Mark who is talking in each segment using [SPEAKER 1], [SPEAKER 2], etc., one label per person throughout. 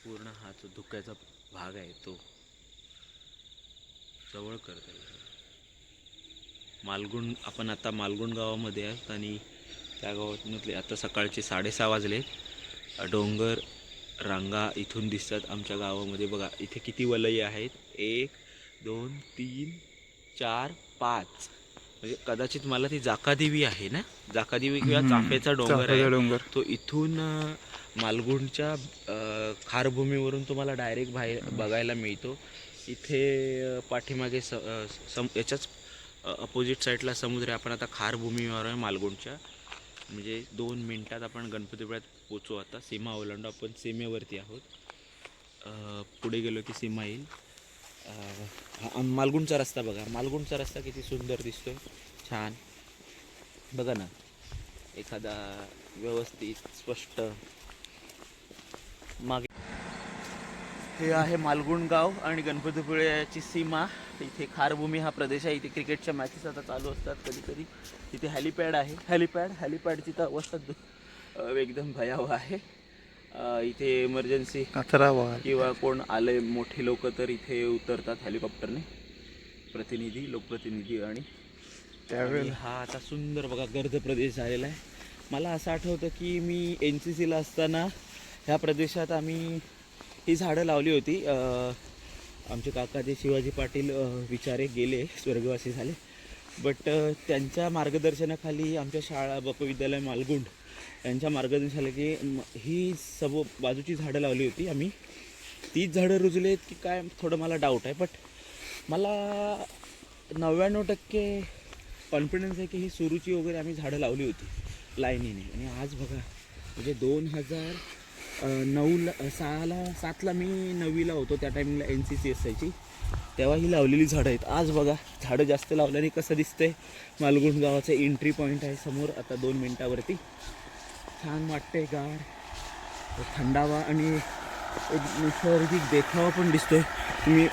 [SPEAKER 1] पूर्ण हा जो धुक्याचा भाग आहे तो जवळ करता येईल. मालगुण आपण आता मालगुण गावामध्ये आहोत आणि त्या गावातले आता सकाळचे 6:30 वाजले. डोंगर रांगा इथून दिसतात आमच्या गावामध्ये. बघा इथे किती वलय आहेत, 1 2 3 4 5. म्हणजे कदाचित मला ती जाकादेवी आहे ना, जाकादेवी किंवा चाफ्याचा डोंगर आहे
[SPEAKER 2] डोंगर.
[SPEAKER 1] तो. इथून मालगुणच्या खारभूमीवरून तुम्हाला डायरेक्ट बाहेर बघायला मिळतो. इथे पाठीमागे याच्याच अपोजिट साईडला समुद्र आहे. आपण आता खारभूमीवर आहे मालगुणच्या. म्हणजे 2 मिनटात आपण गणपतीपुळ्यात पोचू. आता सीमा ओलांडू, आपण सीमेवरती आहोत. पुढे गेलो की सीमा येईल. मालगुणचा रस्ता बघा, मालगुणचा रस्ता किती सुंदर दिसतोय, छान. बघा ना, एखादा व्यवस्थित स्पष्ट. मागे हे आहे मालगुण गाव आणि गणपतीपुळ्याची सीमा. इथे खारभूमी हा प्रदेश आहे. इथे क्रिकेटच्या मॅचेस आता चालू असतात कधी कधी. इथे हॅलिपॅड आहे, हॅलिपॅडची तर अवस्था एकदम भयावह आहे. इथे इमर्जन्सी किंवा कोण आले मोठे लोक तर इथे उतरतात हेलिकॉप्टरने, लोकप्रतिनिधी. आणि त्यावेळी हा आता सुंदर बघा गर्द प्रदेश झालेला आहे. मला असं आठवतं की मी NCCला असताना ह्या प्रदेशात आम्ही ही झाडं लावली होती. आमचे काका जे शिवाजी पाटील विचारे गेले, स्वर्गवासी झाले. बट त्यांच्या मार्गदर्शनाखाली आमच्या शाळा बपविद्यालय मालगुण यांच्या मार्गदर्शनाखाली ही बाजूची झाडं लावली होती आम्ही. तीच झाडं रुजली आहेत की काय थोडं मला डाऊट आहे. बट मला 99% कॉन्फिडन्स आहे की ही सुरूची वगैरे आम्ही झाडं लावली होती लाईनीने. आणि आज बघा, म्हणजे 2007ला मी 9वीला होतो, त्या टायमिंगला NCC असायची, तेव्हा ही लावलेली झाडं आहेत. आज बघा झाडं जास्त लावल्याने कसं दिसतंय. मालगुण गावाचं एंट्री पॉईंट आहे समोर. आता 2 मिनटावरती छान वाटतंय, गार थंडावा आणि एक नैसर्गिक देखावा पण दिसतोय. तुम्ही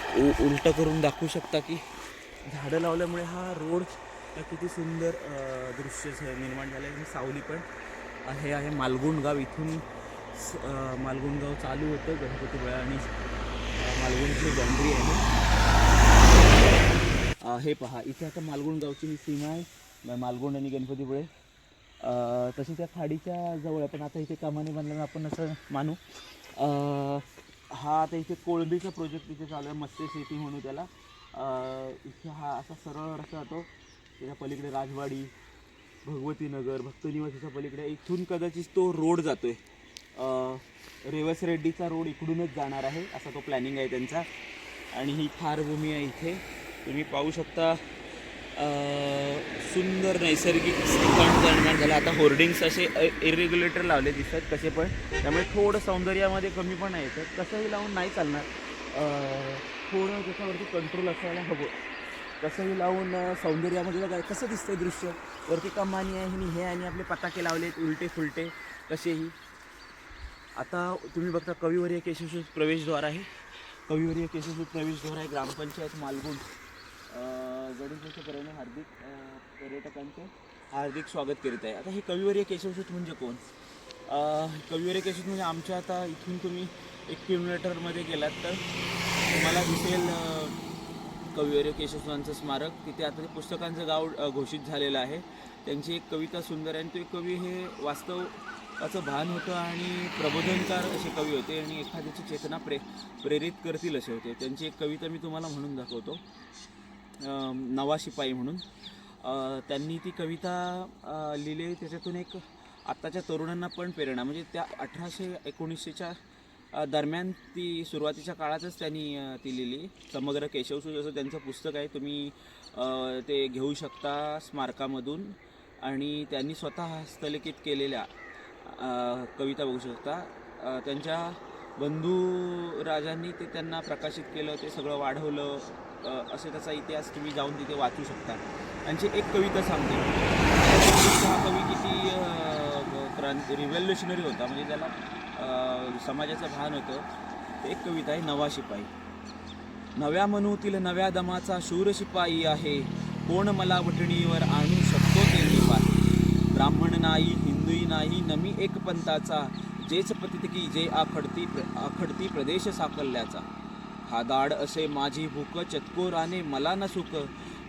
[SPEAKER 1] उलटं करून दाखवू शकता की झाडं लावल्यामुळे हा रोड किती सुंदर दृश्य निर्माण झालं आहे. सावली पण आहे मालगुण गाव. इथून मालगुण गाव चालू होतं गणपतीपुळा आणि मालगुणची बाउंड्री आहे. हे पहा, इथे आता मालगुण गावची ही सीमा आहे, मालगुण आणि गणपतीपुळे. तशी त्या खाडीच्या जवळ आहे, पण आता इथे कामाने बांधल्यानं आपण असं मानू. हा आता इथे कोळंबीचा प्रोजेक्ट इथे चालू आहे, मत्स्य शेती म्हणू त्याला. इथे हा असा सरळ रस्ता जातो. त्याच्या पलीकडे राजवाडी, भगवतीनगर, भक्तनिवासीच्या पलीकडे इथून कदाचित तो रोड जातोय. रेवस रेड्डीचा रोड इकडूनच जाणार आहे, असा तो प्लॅनिंग आहे त्यांचा. आणि ही खारभूमी आहे. इथे तुम्ही पाहू शकता सुंदर नैसर्गिक ठिकाण निर्माण झालं. आता होर्डिंग्स असे इरेग्युलेटर लावले दिसतात कसे पण, त्यामुळे थोडं सौंदर्यामध्ये कमी पण आहे. तर कसंही लावून नाही चालणार, थोडं त्याच्यावरती कंट्रोल असायला हवं. कसंही लावून सौंदर्यामध्ये बघा कसं दिसतंय दृश्य. वरती कमानी आहे आणि हे आणि आपले पताके लावलेत उलटे फुलटे कसेही. आता तुम्ही बघता कविवर्य केशवसूत प्रवेशद्वार आहे. कविवर्य केशवसूत प्रवेशद्वार आहे. ग्रामपंचायत मालगुण गणेशोत्सवाने हार्दिक पर्यटकांचे हार्दिक स्वागत करीत आहे. आता हे कविवर्य केशवसूत म्हणजे कोण? कविवर्य केशवसूत म्हणजे आमच्या आता इथून तुम्ही 1 किलोमीटरमध्ये गेलात तर तुम्हाला दिसेल कविवर्य केशवसूतांचं स्मारक. तिथे आता ते पुस्तकांचं गाव घोषित झालेलं आहे. त्यांची एक कविता सुंदर आहे आणि ते कवी हे वास्तवाचं भान होतं आणि प्रबोधनकार असे कवी होते आणि एखाद्याची चेतना प्रेरित करतील असे होते. त्यांची एक कविता मी तुम्हाला म्हणून दाखवतो, नवा शिपाई म्हणून. त्यांनी ती कविता लिहिली. त्याच्यातून एक आत्ताच्या तरुणांना पण प्रेरणा, म्हणजे त्या 1800-1900च्या दरम्यान ती सुरुवातीच्या काळातच त्यांनी ती लिहिली. समग्र केशवसूत असं त्यांचं पुस्तक आहे, तुम्ही ते घेऊ शकता स्मारकामधून. आणि त्यांनी स्वतः हस्तलिखित केलेल्या कविता बघू शकता. त्यांच्या बंधू राजांनी ते त्यांना प्रकाशित केलं, ते सगळं वाढवलं, असे त्याचा इतिहास तुम्ही जाऊन तिथे वाचू शकता. त्यांची एक कविता सांगते. हा कवी किती रिव्हॉल्युशनरी होता, म्हणजे त्याला समाजाचं भान होतं. एक कविता आहे, नवा शिपाई. नव्या मनूतील नव्या दमाचा शूर शिपाई आहे, कोण मला वटणीवर आणू शकतो ते मी पाहे. ब्राह्मण नाही, हिंदूही नाही, नमी एक पंथाचा, जेच पतित की जे आखडती प्रदेश साकल्याचा. हा दाड असे माझी भूक चतकोराने मला न सुख.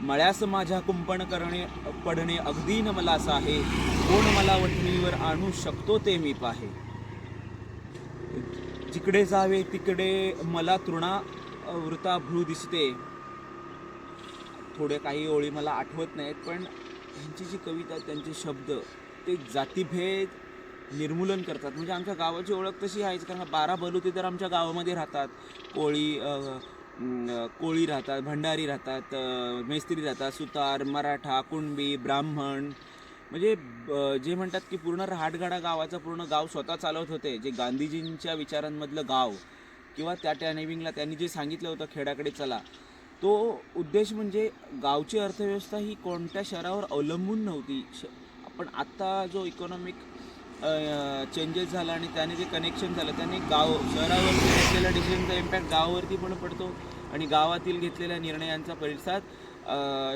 [SPEAKER 1] मळ्यास माझ्या कुंपण पडणे अगदी न मला आहे. कोण मला वठणीवर आणू शकतो ते मी पाहे. जिकडे जावे तिकडे मला तृणा वृताभ्रू दिसते. थोडे काही ओळी मला आठवत नाहीत, पण त्यांची जी कविता, त्यांचे शब्द ते जातीभेद निर्मूलन करतात. म्हणजे आमच्या गावाची ओळख तशी आहेच, कारण 12 बलुते तर आमच्या गावामध्ये राहतात. कोळी राहतात, भंडारी राहतात, मेस्त्री राहतात, सुतार, मराठा, कुणबी, ब्राह्मण. म्हणजे जे म्हणतात की पूर्ण रहाटगाडा गावाचं पूर्ण गाव स्वतः चालवत होते. जे गांधीजींच्या विचारांमधलं गाव, किंवा त्या टायमिंगला त्यांनी जे सांगितलं होतं खेड्याकडे चला, तो उद्देश म्हणजे गावची अर्थव्यवस्था ही कोणत्या शहरावर अवलंबून नव्हती. पण आत्ता जो इकॉनॉमिक चेंजेस झाला आणि त्याने जे कनेक्शन झालं, त्याने शहरावरती घेतलेल्या डिसिजनचा इम्पॅक्ट गावावरती पण पडतो आणि गावातील घेतलेल्या निर्णयांचा परिसाद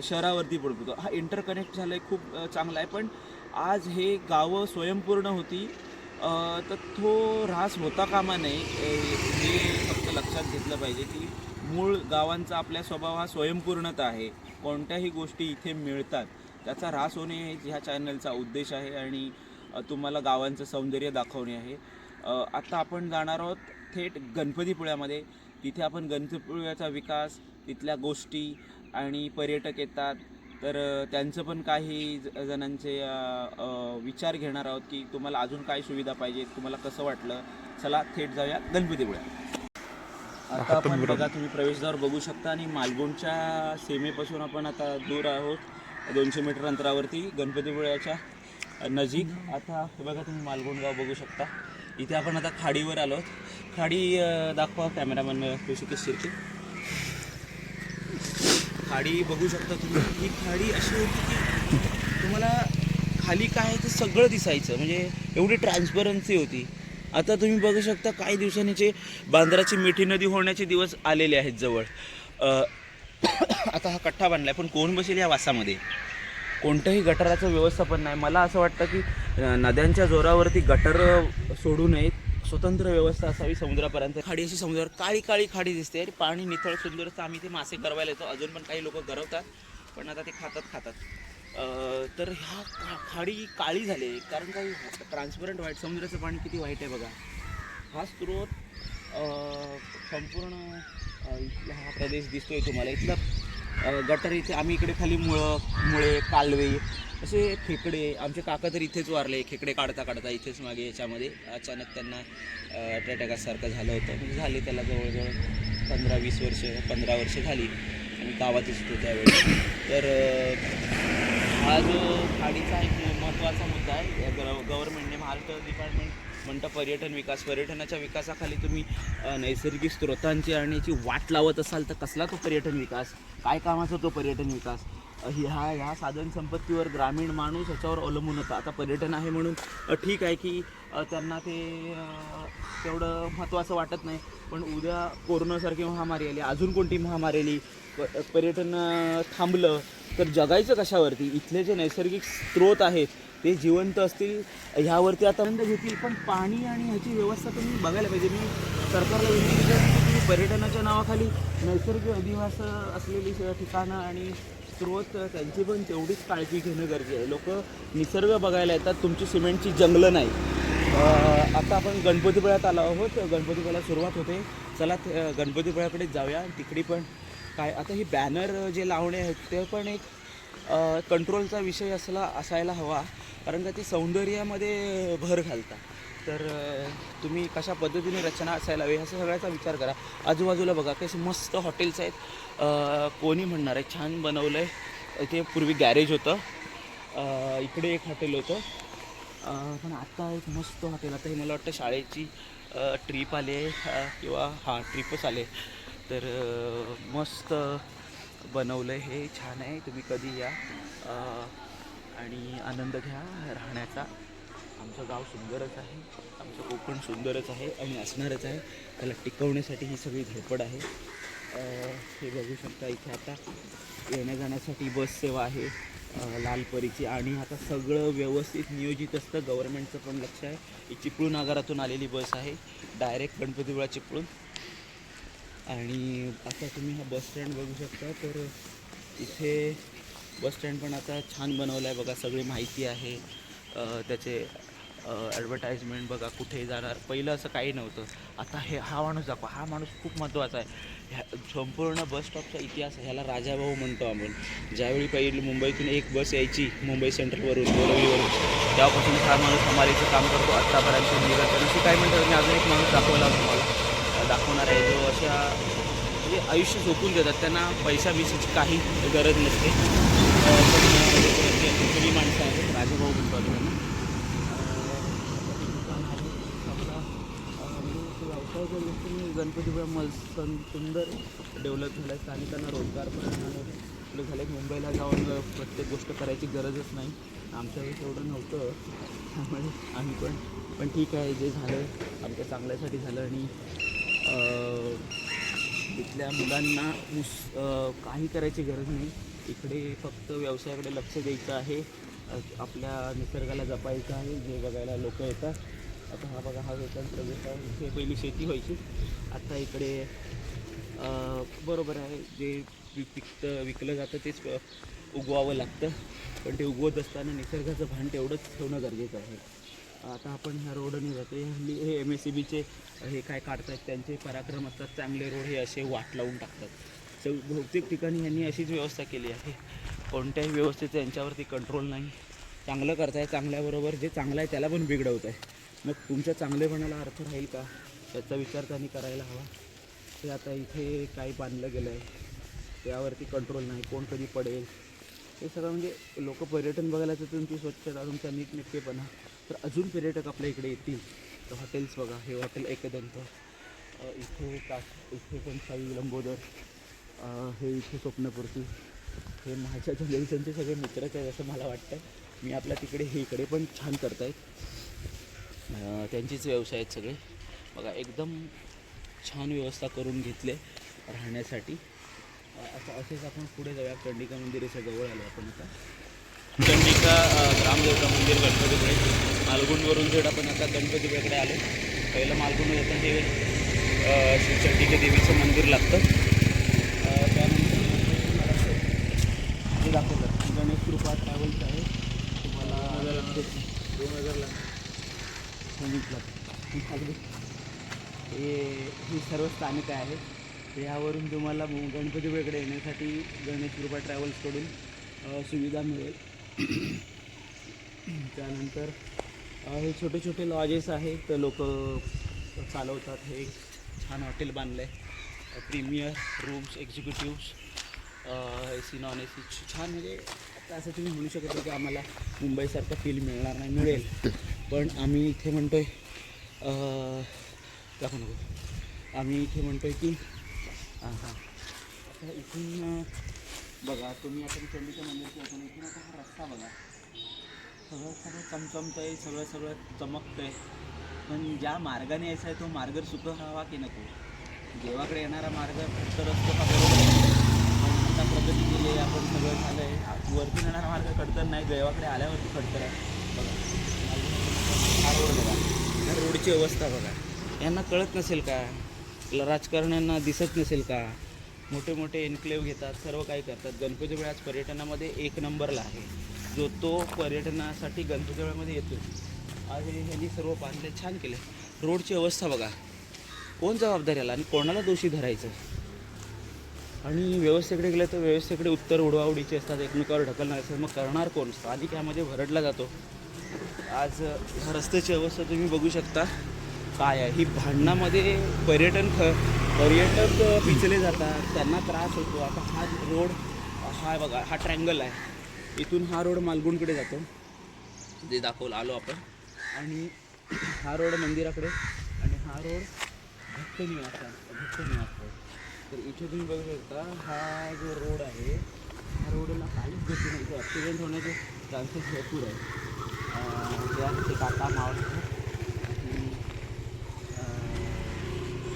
[SPEAKER 1] शहरावरती पडतो. हा इंटरकनेक्ट झाला आहे, खूप चांगला आहे. पण आज हे गावं स्वयंपूर्ण होती, तर तो ऱ्हास होता कामा नये. हे फक्त लक्षात घेतलं पाहिजे की मूळ गावांचा आपल्या स्वभाव हा स्वयंपूर्णता आहे. कोणत्याही गोष्टी इथे मिळतात, त्याचा ऱ्हास होणे हे ह्या चॅनलचा उद्देश आहे आणि तुम्हाला गावांचं सौंदर्य दाखवणे आहे. आता आपण जाणार आहोत थेट गणपतीपुळ्यामध्ये. तिथे आपण गणपतीपुळ्याचा विकास, तिथल्या गोष्टी आणि पर्यटक येतात, तर त्यांचं पण काही जणांचे विचार घेणार आहोत की तुम्हाला अजून काय सुविधा पाहिजेत, तुम्हाला कसं वाटलं. चला थेट जाऊया गणपतीपुळ्यात. आता आपण बघा, तुम्ही प्रवेशद्वार बघू शकता आणि मालगुणच्या सीमेपासून आपण आता दूर आहोत, 200 मीटर अंतरावरती गणपतीपुळ्याच्या नजीक. आता बघा, तुम्ही मालगुण गाव बघू शकता. इथे आपण आता खाडीवर आलो आहोत. खाडी दाखवा कॅमेरामॅन ऋषिकेश शिर्के. खाडी बघू शकता तुम्ही. ही खाडी अशी होती की तुम्हाला खाली काय आहे ते सगळं दिसायचं, म्हणजे एवढी ट्रान्सपरन्सी होती. आता तुम्ही बघू शकता काही दिवसांचे बांद्राची मिठी नदी होण्याचे दिवस आलेले आहेत जवळ. आता हा कट्टा बांधला आहे, पण कोण बसेल या वासामध्ये? कोणत्याही गटाराचं व्यवस्थापन नाही. मला असं वाटतं की नद्यांच्या जोरावरती गटर सोडू नयेत, स्वतंत्र व्यवस्था असावी समुद्रापर्यंत. खाडी अशी समुद्रावर काळी काळी खाडी दिसते आणि पाणी निथळ सुंदर असतं. आम्ही ते मासे गरवायला येतो, अजून पण काही लोक गरवतात, पण आता ते खातात. तर ह्या खाडी काळी झाली कारण काही ट्रान्सपरंट व्हाईट. समुद्राचं पाणी किती वाईट आहे बघा. हा स्रोत संपूर्ण इथला हा प्रदेश दिसतोय तुम्हाला. इथला गटर इथे, आम्ही इकडे खाली मुळे, कालवे, असे खेकडे. आमचे काका तर इथेच वारले, खेकडे काढता इथेच मागे याच्यामध्ये. अचानक त्यांना अटॅकासारखं झालं होतं. म्हणजे झाले त्याला जवळजवळ 15 वर्ष झाली. आम्ही गावातच होतो त्यावेळी. तर हा जो खाडीचा एक महत्त्वाचा मुद्दा आहे. गव्हर्नमेंटने, महाराष्ट्र डिपार्टमेंट म्हणतं पर्यटनाच्या विकासाखाली तुम्ही नैसर्गिक स्रोतांची आणि याची वाट लावत असाल तर कसला तो पर्यटन विकास, काय कामाचा तो पर्यटन विकास? ह्या साधन संपत्तीवर ग्रामीण माणूस ह्याच्यावर अवलंबून होता. आता पर्यटन आहे म्हणून ठीक आहे की त्यांना ते तेवढं महत्त्वाचं वाटत नाही, पण उद्या कोरोनासारखी महामारी आली, अजून कोणती महामारी आली, पर्यटन थांबलं तर जगायचं कशावरती? इथले जे नैसर्गिक स्रोत आहेत ते जिवंत असतील ह्यावरती आता आनंद घेतील, पण पाणी आणि ह्याची व्यवस्था तुम्ही बघायला पाहिजे. मी सरकारला विनंती करतो की तुम्ही पर्यटनाच्या नावाखाली नैसर्गिक अधिवास असलेली ठिकाणं आणि स्रोत त्यांची पण तेवढीच काळजी घेणं गरजेचं आहे. लोक निसर्ग बघायला येतात, तुमची सिमेंटची जंगलं नाही. आता आपण गणपतीपुळ्यात आलो आहोत. गणपतीपुळ्याला सुरुवात होते. चला गणपतीपुळ्याकडे जाऊया. तिकडे पण काय, आता ही बॅनर जे लावणे आहेत ते पण एक कंट्रोलचा विषय असायला हवा, कारण का ते सौंदर्यामध्ये भर घालतात. तर तुम्ही कशा पद्धतीने रचना असायला हवी ह्याचा सगळ्याचा विचार करा. आजूबाजूला बघा कसे मस्त हॉटेल्स आहेत. कोणी म्हणणार आहे छान बनवलं आहे. इथे पूर्वी गॅरेज होतं, इकडे एक हॉटेल होतं, पण आता एक मस्त हॉटेल. आता हे मला वाटतं शाळेची ट्रीप आली आहे किंवा ट्रिपच आले, तर मस्त बनवलं आहे. हे छान आहे, तुम्ही कधी या आणि आनंद घ्या राहण्याचा. आमचं गाव सुंदरच आहे, आमचं कोकण सुंदरच आहे आणि असणारच आहे. त्याला टिकवण्यासाठी ही सगळी धडपड आहे. हे बघू शकता इथे आता येण्या जाण्यासाठी बस सेवा आहे लालपरीची, आणि आता सगळं व्यवस्थित नियोजित असतं. गव्हर्नमेंटचं पण लक्ष आहे. ही चिपळूण आगारातून आलेली बस आहे, डायरेक्ट गणपतीपुळा चिपळूण. आणि आता तुम्ही हा बस स्टँड बघू शकता. तर इथे बस स्टँड पण आता छान बनवलं आहे बघा. सगळी माहिती आहे त्याचे ॲडव्हर्टाईजमेंट बघा, कुठे जाणार. पहिलं असं काही नव्हतं. आता हा माणूस दाखवा. हा माणूस खूप महत्त्वाचा आहे. ह्या संपूर्ण बस स्टॉपचा इतिहास ह्याला राजाभाऊ म्हणतो आपण. ज्यावेळी पहिली मुंबईतून एक बस यायची मुंबई सेंट्रलवरून बोरवीवरून, तेव्हापासून हा माणूस हमालीचं काम करतो आत्तापर्यंत निरंतर. अशी काय म्हणतात, मी अजून एक माणूस दाखवला तुम्हाला दाखवणार आहे, जो अशा म्हणजे आयुष्य झोपून देतात. त्यांना पैसा बिशाची काही गरज नसते. सगळी माणसं आहेत, राजाभाऊ म्हणतो आम्ही त्यांना. व्यवसायाच्या दृष्टीने गणपतीपुळा सुंदर डेव्हलप झालं आहे. स्थानिकांना रोजगार पण आपलं झालं की मुंबईला जाऊन प्रत्येक गोष्ट करायची गरजच नाही. आमच्या वेळेस एवढं नव्हतं, त्यामुळे आम्ही पण ठीक आहे, जे झालं आमच्या चांगल्यासाठी झालं. आणि इथल्या मुलांना काही करायची गरज नाही. इकडे फक्त व्यवसायाकडे लक्ष द्यायचं आहे, आपल्या निसर्गाला जपायचं आहे, जे बघायला लोक येतात. आता हा बघा, हा वेतन प्रदेश आहे. इथे पहिली शेती व्हायची, आता इकडे बरोबर आहे, जे विकलं जातं तेच उगवावं लागतं. पण ते उगवत असताना निसर्गाचं भान तेवढंच ठेवणं गरजेचं आहे. आता आपण ह्या रोडने जातो. हे MSEBचे हे काय काढतात, त्यांचे पराक्रम असतात. चांगले रोड हे असे वाट लावून टाकतात. बहुतेक ठिकाणी यांनी अशीच व्यवस्था केली आहे. कोणत्याही व्यवस्थेचं यांच्यावरती कंट्रोल नाही. चांगलं करताय, चांगल्याबरोबर जे चांगलं आहे त्याला पण बिघडवत आहे. मग तुमच्या चांगलेपणाला अर्थ राहील का, याचा विचार त्यांनी करायला हवा. ते आता इथे काही बांधलं गेलं आहे, त्यावरती कंट्रोल नाही. कोण कधी पडेल हे सगळं, म्हणजे लोक पर्यटन बघायला तर तुमची स्वच्छता, तुमचा नीटनेटकेपणा, तर अजून पर्यटक आपल्या इकडे येतील. तर हॉटेल्स बघा, हे हॉटेल एकदंत, इथे पण साई लंबोदर, हे इथे स्वप्नपूर्ती, हे माझ्या जनरेशनचे सगळे मित्रच आहेत असं मला वाटतं. मी आपल्या तिकडे हे इकडे पण छान करतायत, त्यांचीच व्यवसाय आहेत सगळे बघा. एकदम छान व्यवस्था करून घेतले राहण्यासाठी. आता असेच आपण पुढे जाऊया. चंडिका मंदिराच्या जवळ आलो आपण आता. चंडिका ग्रामदेवता मंदिर गणपतीपुळे. मालगुंडवरून जर आपण आता गणपतीपुळेकडे आलो, पहिलं मालगुंड येतं ते श्री चंडिका देवीचं मंदिर लागतं. त्यानंतर हे दाखवतात गणेश कृपा ट्रॅव्हल्स आहे. तुम्हाला 2000ला सांगितलं. ही सर्व स्थानिक आहे. यावरून तुम्हाला गणपतीपुळेकडे येण्यासाठी गणेश कृपा ट्रॅव्हल्सकडून सुविधा मिळेल. त्यानंतर हे छोटे छोटे लॉजेस आहेत, लोक चालवतात. हे छान हॉटेल बांधलं आहे, premier rooms, executives, AC non AC छान. म्हणजे आता असं तुम्ही म्हणू शकत की आम्हाला मुंबईसारखं फील मिळणार नाही, मिळेल. पण आम्ही इथे म्हणतो आहे की आता इथून बघा तुम्ही, आता चंडिका मंदिरच्या इथून आता हा रस्ता बघा, सगळं चमचमतं आहे, सगळं चमकतं आहे. पण ज्या मार्गाने यायचा आहे तो मार्ग सुख हवा की नको. देवाकडे येणारा मार्ग खडतर असतो हा, बरोबर. आता प्रगती केली आहे आपण, सगळं झालं आहे. वरती येणारा मार्ग खडतर नाही, देवाकडे आल्यावरती खडतर आहे बघा. हा रोड बघा, या रोडची अवस्था बघा. यांना कळत नसेल का, राजकारण्यांना दिसत नसेल का? मोठे मोठे एन्क्लेव्ह घेतात, सर्व काही करतात. गणपतीपुळे आज पर्यटनामध्ये 1 नंबरला आहे. जो तो पर्यटनासाठी गणपतीपुळ्यामध्ये येतो. आज ह्यांनी सर्व बांधले, छान केले. रोडची अवस्था बघा, कोण जबाबदार याला आणि कोणाला दोषी धरायचं. आणि व्यवस्थेकडे गेलं तर व्यवस्थेकडे उत्तर उडवाउडीचे असतात, एकमेकावर ढकलणार असतात. मग करणार कोण? स्थानिक यामध्ये भरडला जातो. आज रस्त्याची अवस्था तुम्ही बघू शकता काय आहे. ही भांडणामध्ये पर्यटक पिचले जातात, त्यांना त्रास होतो. आता हा रोड, हा बघा, हा ट्रँगल आहे. इथून हा रोड मालगुंडकडे जातो, जे दाखवलं आलो आपण. आणि हा रोड मंदिराकडे, आणि हा रोड भक्त निवास आहे. तर इथे तुम्ही बघू शकता, हा जो रोड आहे, ह्या रोडला काहीच गोष्टी नाही. इथे ॲक्सिडेंट होण्याचे चान्सेस भरपूर आहे. त्या काका मावळ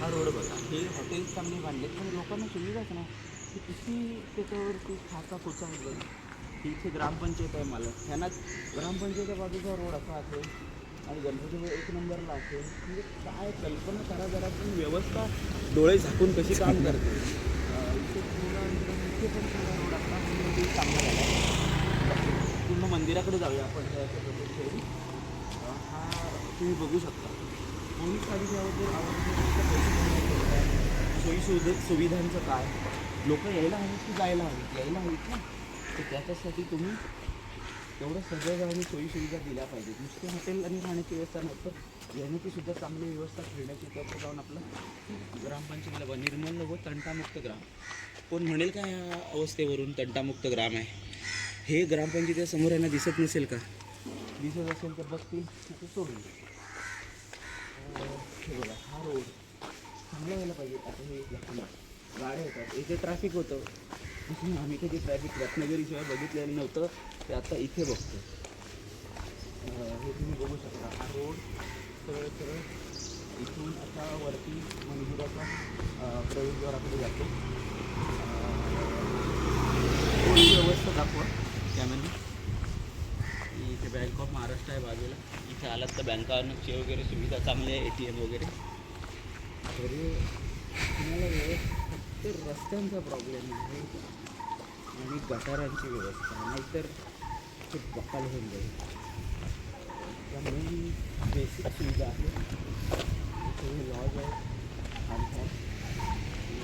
[SPEAKER 1] हा रोड बघा, हे हॉटेल्स चांगले बांधलेत पण लोकांना सुविधाच नाही. की किती त्याच्यावरती खाचा खोचा आहे बघ. ही इथे ग्रामपंचायत आहे मला ह्यांना ग्रामपंचायतीच्या बाजूचा रोड असा असेल आणि गणपतीपुळे एक नंबरला असेल. म्हणजे काय कल्पना करा जरा, पण व्यवस्था डोळे झाकून कशी काम करते. इथे इथे पण थोडा रोड आता म्हणजे चांगला झाला. पूर्ण मंदिराकडे जाऊया आपण. हा तुम्ही बघू शकता. पोलीस खाली सोयी सुविधांचं काय, लोक यायला हवीत की जायला हवीत, यायला हवीत ना. तर त्याच्यासाठी तुम्ही तेवढं सगळं आणि सोयीसुविधा दिल्या पाहिजेत. नुसते हॉटेल आणि राहण्याची व्यवस्था नाही तर येण्याची सुद्धा चांगली व्यवस्था खेळण्याची तर जाऊन आपलं ग्रामपंचायतीला निर्मल व तंटामुक्त ग्राम. कोण म्हणेल का ह्या अवस्थेवरून तंटामुक्त ग्राम आहे? हे ग्रामपंचायतीच्या समोर यांना दिसत नसेल का? दिसत असेल तर बघतील ते सोडून. हे बघा हा रोड चांगला व्हायला पाहिजे. आता हे गाड्या येतात, इथे ट्रॅफिक होतं. आम्ही कधी ट्रॅफिक रत्नागिरीशिवाय बघितलेलं नव्हतं, ते आता इथे बघतो. हे तुम्ही बघू शकता. हा रोड सरळ सरळ इथून असा वरती मंदिराच्या प्रवेशद्वाराकडे जातो. व्यवस्था दाखवा त्यामध्ये. इथे बँक ऑफ महाराष्ट्र आहे बाजूला. इथे आलात तर बँकांची वगैरे सुविधा चांगली आहे, ATM वगैरे. तरी तुम्हाला फक्त रस्त्यांचा प्रॉब्लेम आहे आणि गटारांची व्यवस्था, नाहीतर खूप बकाल होऊन जाईल. त्यामुळे बेसिक सुविधा आहे. इथे लॉज आहे, खानपान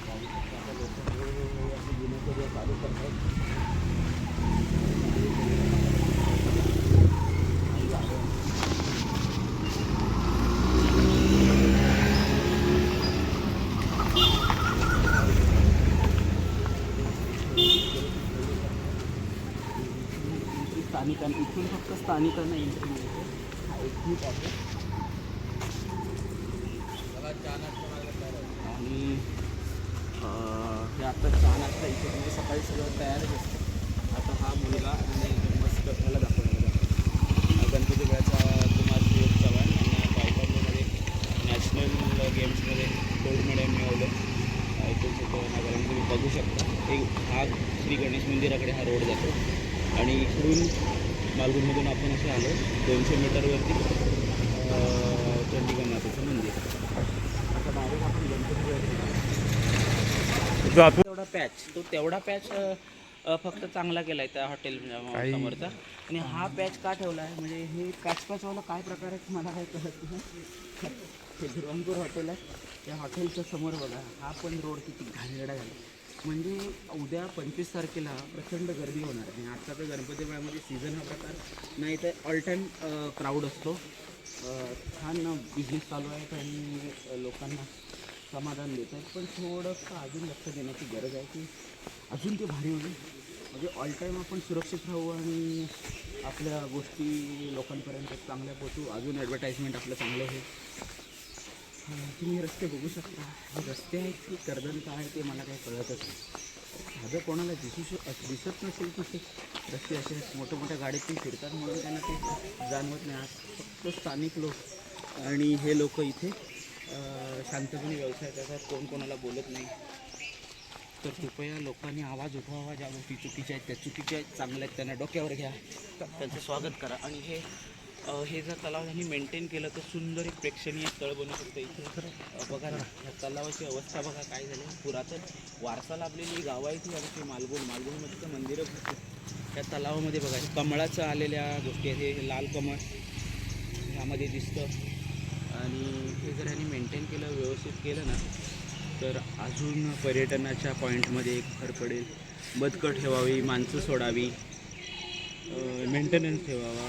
[SPEAKER 1] पाहू शकता. आता लोक हळूहळू असे दिनचर्या चालू करतात. स्थानिकांना इथून फक्त स्थानिकांना एंट्री मिळते. हा एक्झिट आहे आणि हे आता चहा नाश्ता इथे म्हणजे सकाळी सगळं तयारच असतं. आता हा मुलगा आणि मस्त मला दाखवणार गणपतीपुळ्याचा कुमार सुयोग चव्हाण यांना तायक्वांदोमध्ये नॅशनल गेम्समध्ये गोल्ड मेडल मिळवलं 1997. तुम्ही बघू शकता. हा श्री गणेश मंदिराकडे हा रोड जातो आणि इकडून मालगुणमधून आपण असे आलो 200 मीटरवरती चंडीगड मातेचं मंदिर. आता डायरेक्ट आपण गणपतीपुळ्यात तेवढा पॅच फक्त चांगला केला आहे त्या हॉटेल समोरचा. आणि हा पॅच का ठेवला आहे म्हणजे हे पॅचवाला काय प्रकार आहे मला काही कळत नाही. हे ध्रुवंपूर हॉटेल आहे, त्या हॉटेलच्या समोर बघा हा पण रोड किती घाणेरडा झाला. म्हणजे उद्या 25 तारखेला प्रचंड गर्दी होणार आहे. आणि आजचा तर गणपतीपुळ्यामध्ये सीझन हा प्रकार नाही तर ऑल टाईम क्राऊड असतो. छान बिझनेस चालू आहे आणि लोकांना समाधान देत आहेत. पण थोडंसं अजून लक्ष देण्याची गरज आहे की अजून ते भारी होईल. म्हणजे ऑल टाईम आपण सुरक्षित राहू आणि आपल्या गोष्टी लोकांपर्यंत चांगल्या पोचू. अजून ॲडव्हर्टाईजमेंट आपलं चांगलं होईल. तुम्ही रस्ते बघू शकता. हे रस्ते आहेत की कर्दन काय आहे ते मला काही कळतच नाही. साधं कोणाला दिसत नसेल की ते रस्ते असे मोठ्या मोठ्या गाडीतून फिरतात म्हणून त्यांना ते जाणवत नाही. फक्त स्थानिक लोक आणि हे लोक इथे शांतपणे व्यवसाय करतात, कोण कोणाला बोलत नाही. तर कृपया लोकांनी आवाज उठवावा. ज्या गोष्टी चुकीच्या आहेत त्या चुकीच्या आहेत, चांगल्या आहेत त्यांना डोक्यावर घ्या, त्यांचं स्वागत करा. आणि हे जर तलाव त्यांनी मेंटेन केलं तर सुंदर एक प्रेक्षणीय स्थळ बनू शकतं. इथे तर बघा ना, ह्या तलावाची अवस्था बघा काय झाली. पुरातन वारसा लाभलेली गावं आहे ती आमची मालगुणमध्ये तर मंदिरं भरपूर. त्या तलावामध्ये बघा कमळाचं आलेल्या गोष्टी आहेत. हे लाल कमळ ह्यामध्ये दिसतं. आणि हे जर ह्यांनी मेंटेन केलं, व्यवस्थित केलं ना तर अजून पर्यटनाच्या पॉईंटमध्ये एक भर पडेल. बदकं ठेवावी, माणसं सोडावी, मेंटेनन्स ठेवावा.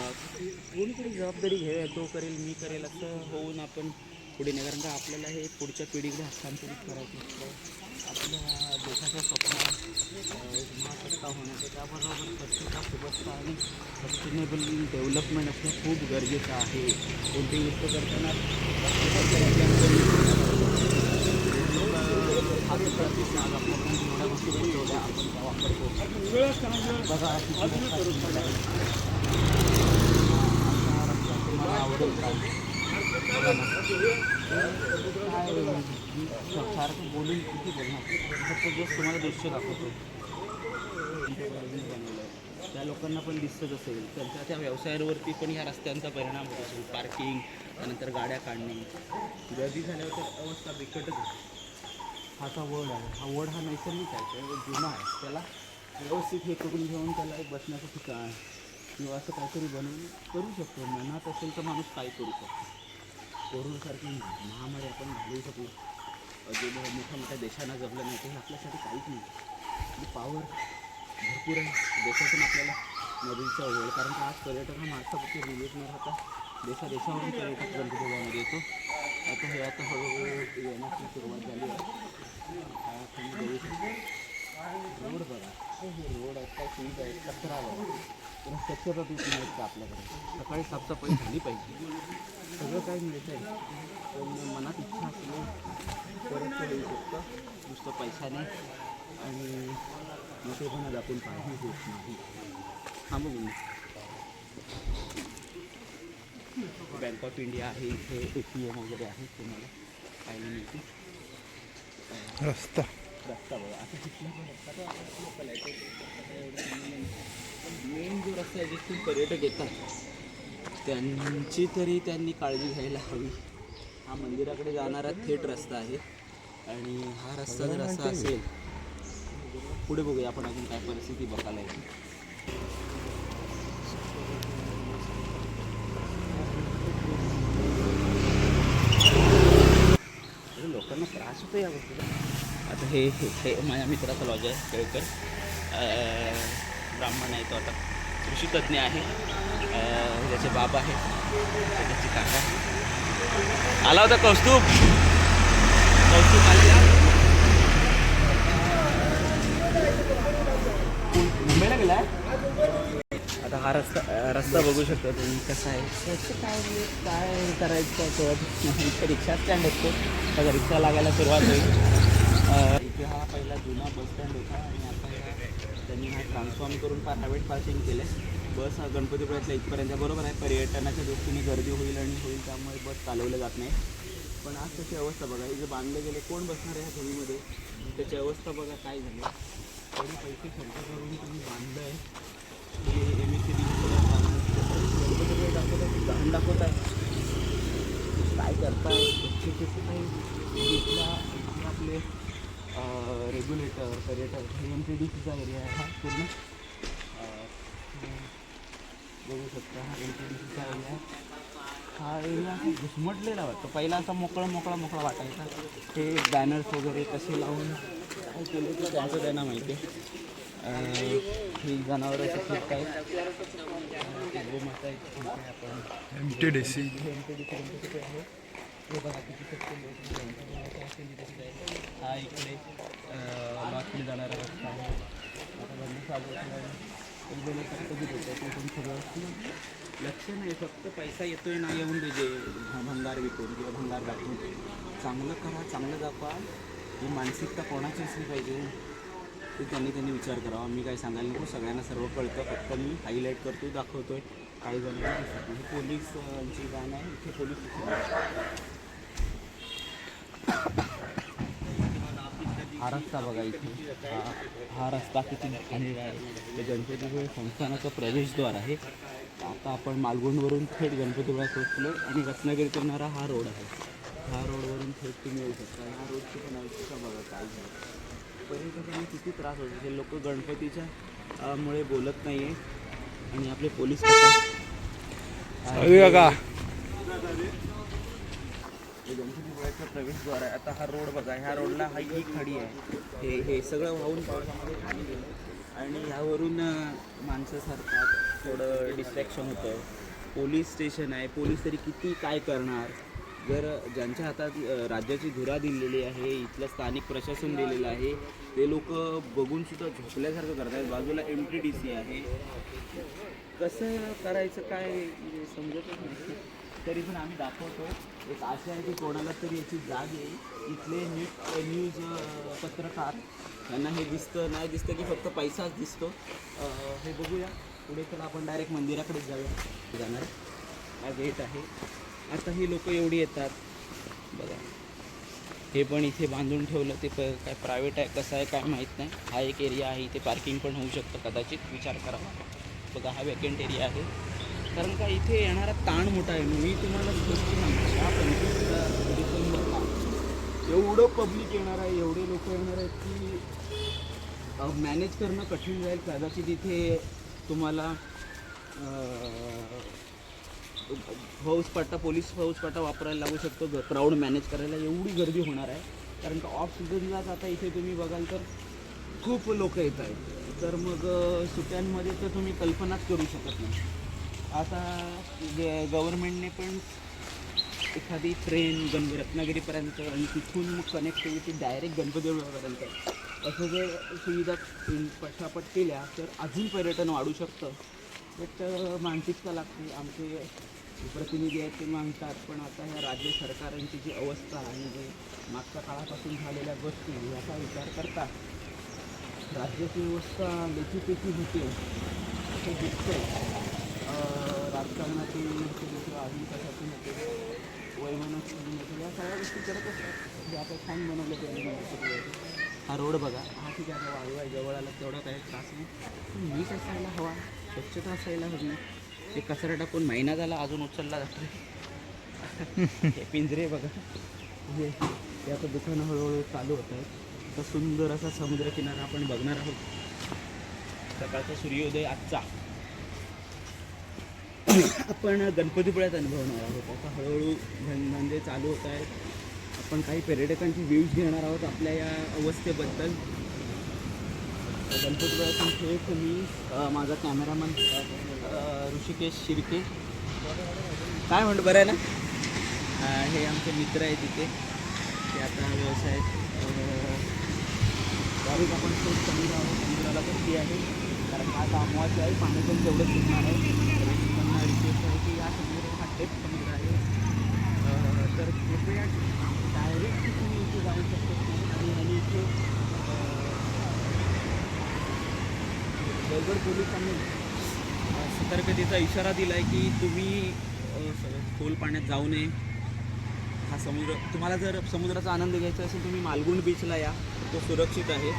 [SPEAKER 1] कोणीतरी जबाबदारी घ्यावी. तो करेल, मी करेल असं होऊन आपण पुढे नाही. कारण का आपल्याला हे पुढच्या पिढीकडे हस्तांतरित करायचं असतं. आपल्या देशाचं स्वप्न महासत्ता होण्याचं, त्याबरोबर स्वच्छता, सुबत्ता आणि सस्टेनेबल डेव्हलपमेंट असणं खूप गरजेचं आहे. कोणतीही गोष्ट करताना आपल्यापर्यंत एवढ्या गोष्टी पोहोचवल्या आपण त्या वापरतो. बघा तुम्हाला आवडेल का? बघा ना सारखं बोलून किती बोलणार, फक्त जस्ट तुम्हाला दृश्य दाखवतो. त्या लोकांना पण दिसत असेल, त्यांच्या त्या व्यवसायांवरती पण ह्या रस्त्यांचा परिणाम होत असेल. पार्किंग, त्यानंतर गाड्या काढणे, गर्दी झाल्यावर तर अवस्था बिकटच आहे. हा वड आहे, हा वड हा नैसर्गिक आहे, तो जुना आहे. त्याला व्यवस्थित हे करून घेऊन त्याला एक बसण्याचं ठिकाण किंवा असं काहीतरी बनवून करू शकतो. मनात असेल तर माणूस काय करू शकतो. कोरोनासारखी महामारी आपण घालवू शकलो, जे मोठ्या मोठ्या देशांना जमलं नाही ते आपल्यासाठी काहीच नाही. पावर भरपूर आहे देशातून आपल्याला नदीचा ओढ, कारण का आज पर्यटक हा महाराष्ट्रापती रिलेट न राहता देशावरून पर्यटक गणपतीबामध्ये येतो. आता हळूहळू येण्याची सुरुवात झाली आहे. तुम्ही बघू शकता रोड बघा, हे रोड आता ठीक आहे, कचरा बघा, पण स्वच्छता ती मिळत का आपल्याकडे. सकाळी साफसफाई झाली पाहिजे, सगळं काही मिळतं आहे, पण मनात इच्छा असली परत ते होऊ शकतं. नुसतं पैशाने आणि मोठेपणा दाखवून काही होत नाही. हा बघून बँक ऑफ इंडिया आहे इथे, ATM वगैरे आहे, तुम्हाला पाहायला मिळते. रस्ता बघा, आता कुठला पण रस्ता मेन जो रस्ता आहे जिथून पर्यटक येतात त्यांची तरी त्यांनी काळजी घ्यायला हवी. हा मंदिराकडे जाणारा थेट रस्ता आहे आणि हा रस्ता जर असा असेल, पुढे बघूया आपण अजून काय परिस्थिती बघायला येते. लोकांना त्रास होतो या गोष्टीचा. आता हे माझ्या मित्राचा लॉज आहे, केळकर, ब्राह्मण आहे तो, आता कृषीतज्ञ आहे, त्याचे बाबा आहे, त्याची काका. आला होता कौस्तुभ आलेला, मुंबईला गेला आहे. आता हा रस्ता बघू शकता तुम्ही कसा आहे. त्याचं काय करायचं कळत. इथे रिक्षा स्टँड असतो, आता रिक्षा लागायला सुरुवात होईल. इथे हा पहिला जुना बस स्टँड होता आणि आता त्यांनी हा ट्रान्सफॉर्म करून प्रायव्हेट पार्किंग केलं आहे. बस हा गणपतीपुळ्यातल्या इथपर्यंत बरोबर आहे. पर्यटनाच्या दृष्टीने गर्दी होईल त्यामुळे बस चालवलं जात नाही. पण आज त्याची अवस्था बघा, हे जे बांधले गेले, कोण बसणार आहे ह्या धुळीमध्ये, त्याची अवस्था बघा काय झाली. तरी पैसे खर्च करून तुम्ही बांधलं आहे. MSCD गणपतीपुळे दाखवत आहे, काय करताय. इथला आपले रेग्युलेटर पर्यटक MTDCचा एरिया आहे हा पूर्ण. बघू शकता हा MTDCचा एरिया. हा एरिया घुसमटलेला वाटतो, पहिला असा मोकळा वाटायचा. हे बॅनर्स वगैरे कसे लावून काय केले ते त्यांचं त्यांना माहिती आहे. ही जनावरं असे खूप आहेत. गोमाता आपण MTDC आहे. हे बघा किती हा इकडे लॉसने जाणारा रस्ता आहे. आता बंद चालू कधी होतं ते पण सगळं लक्ष नाही, फक्त पैसा येतोय ना येऊन दे, भंगार विकून किंवा भंगार दाखवून. चांगलं करा, चांगलं दाखवा, ही मानसिकता कोणाची असली पाहिजे ते त्यांनी विचार करावा. मी काय सांगायला नको, सगळ्यांना सर्व कळतं, फक्त मी हायलाईट करतोय, दाखवतोय. काही जणांना दिसत नाही. पोलीसची व्हॅन आहे, इथे पोलीस. हा रस्ता बघा, इथे हा रस्ता किती घाणेरडा आहे. ते गणपतीपुळे संस्थानाचं प्रवेशद्वार आहे. आता आपण मालगुंडवरून थेट गणपतीपुळ्यात पोहोचलो आणि रत्नागिरी करणारा हा रोड आहे. ह्या रोडवरून थेट तुम्ही येऊ शकता. ह्या रोडची पण अवस्था बघा काय झालं. पर्यटकांना किती त्रास होतो. हे लोक गणपतीच्या मुळे बोलत नाही आहे आणि आपले पोलीस गणपतीपुळ्याचा प्रवेशद्वार आहे. आता हा रोड बघा, ह्या रोडला ही खडी आहे. हे सगळं वाहून पावसामध्ये खाली गेलं आणि ह्यावरून माणसं सरतात, थोडं डिस्ट्रॅक्शन होतं. पोलीस स्टेशन आहे, पोलीस तरी किती काय करणार. जर ज्यांच्या हातात राज्याची धुरा दिलेली आहे, इथलं स्थानिक प्रशासन दिलेलं आहे, ते लोक बघूनसुद्धा झोपल्यासारखं करत आहेत. बाजूला MTDC आहे, कसं करायचं काय समजतच नाही. तरी पण आम्ही दाखवतो. एक आशा आहे की कोणाला तरी याची जाग येईल. इथले न्यूज पत्रकार यांना हे दिसतं नाही दिसतं की फक्त पैसाच दिसतो. हे बघूया पुढे. चला आपण डायरेक्ट मंदिराकडेच जाणार. हा गेट आहे. आता ही लोक एवढी येतात, बघा हे पण इथे बांधून ठेवलं, ते काय प्रायव्हेट आहे कसं आहे काय माहीत नाही. हा एक एरिया आहे, इथे पार्किंग पण होऊ शकतं कदाचित, विचार करावा. बघा हा वेकेंट एरिया आहे, कारण का इथे येणारा ताण मोठा आहे. मी तुम्हाला स्पष्ट सांगतो, या 25 डिसेंबरला एवढं पब्लिक येणार आहे, एवढे लोक येणार आहेत की मॅनेज करणं कठीण जाईल. कदाचित इथे तुम्हाला फौजफाटा, पोलीस फौजफाटा वापरायला लागू शकतो क्राऊड मॅनेज करायला. एवढी गर्दी होणार आहे, कारण का ऑफ सीझनलाच आता इथे तुम्ही बघाल तर खूप लोक येत आहेत. तर मग सुट्ट्यांमध्ये तर तुम्ही कल्पनाच करू शकत नाही. आता गव्हर्नमेंटने पण एखादी ट्रेन रत्नागिरीपर्यंत आणि तिथून मग कनेक्टिव्हिटी डायरेक्ट गणपतीपुळ्यापर्यंत असं जर सुविधा पटापट केल्या तर अजून पर्यटन वाढू शकतं. बट मानसिकता लागते. आमचे प्रतिनिधी आहेत ते मागतात, पण आता ह्या राज्य सरकारांची जी अवस्था आणि जे मागच्या काळापासून झालेल्या गोष्टी याचा विचार करता राज्याची व्यवस्था लेखीपेकी होते असं दिसतं. राजकारणातील किंवा अजून कशातून होते, वैमानातून होते, या सगळ्या गोष्टी करत असतात. जे आता छान बनवलं ते. हा रोड बघा, हा ठीक आहे, आता वाळू आहे, जवळ आला तेवढा काही त्रास नाही, पण नीट असायला हवा, स्वच्छता असायला हवी. ते कचरा टाकून महिना झाला अजून उचलला जातो. हे पिंजरे बघा, हे आता दुकानं हळूहळू चालू होत आहेत. तर सुंदर असा समुद्रकिनारा आपण बघणार आहोत. सकाळचा सूर्योदय आजचा आपण गणपतीपुळ्यात अनुभवणार आहोत. आता हळूहळू धंदे चालू होत आहेत. आपण काही पर्यटकांची व्ह्यूज घेणार आहोत आपल्या या अवस्थेबद्दल. गणपतीपुळ्यातून थेट मी माझा कॅमेरामन ऋषिकेश शिर्के, काय म्हणतो, बरं आहे ना, हे आमचे मित्र आहेत तिथे, ते आता व्यवसायात गाडीत आपण थेट समुद्र आहोत. समुद्राला गर्दी आहे, कारण आज अमावास्या आहे, पाणी पण तेवढं सुटणार आहे. त्यांना रिक्वेस्ट आहे की हा समुद्र हा थेट समुद्र आहे, तर कृपया डायरेक्ट तुम्ही इथे जाऊ शकतो. आणि इथे जवळ पोलिसांनी सतर्कतेचा इशारा दिला आहे की तुम्ही खोल पाण्यात जाऊ नये. हा समुद्र, तुम्हाला जर समुद्राचा आनंद घ्यायचा असेल तुम्ही मालगुंड बीचला या, तो सुरक्षित आहे.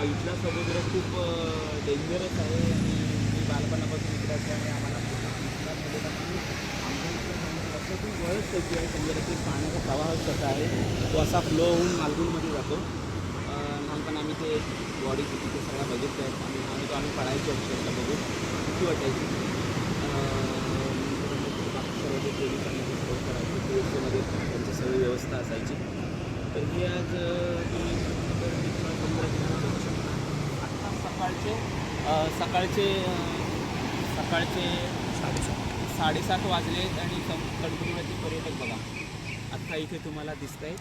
[SPEAKER 1] इथला समुद्र खूप डेंजरस आहे आणि मी बालपणापासून इकडे असल्यामुळे आम्हाला वर्षातून वळच कशी आहे. समुद्रातील पाण्याचा प्रवाह कसा आहे, तो असा फ्लो होऊन मालगुंडमध्ये जातो. लहानपण आम्ही ते बॉडी तिथे सगळ्या बघितल्या आहेत. आम्ही पडायचो अक्षरशः बघून किती वाटायची. सर्व जे पोलिसांमध्ये सर्व करायचे, पी त्यांची सगळी व्यवस्था असायची. तर ही आज तुम्ही समुद्रकिनारा बघू शकता. आत्ता सकाळचे 7:30 वाजले आणि गणपतीपुळ्यातील पर्यटक बघा आत्ता इथे तुम्हाला दिसत आहे.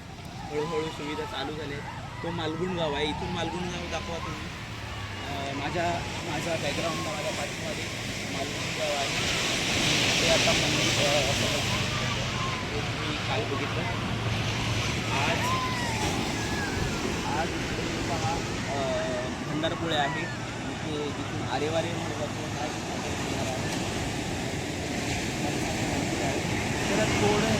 [SPEAKER 1] हळूहळू सुविधा चालू झाल्या आहेत. तो मालगुंड गाव आहे, इथून मालगुंड गाव दाखवा तुम्ही. माझ्या बॅकग्राऊंडला माझ्या पाठीमध्ये मालगुंड गाव आहे. ते आता मी काल बघितलं. आज हा भंडारपुळे आहे, इथे जिथून आरेवारे तर थोडं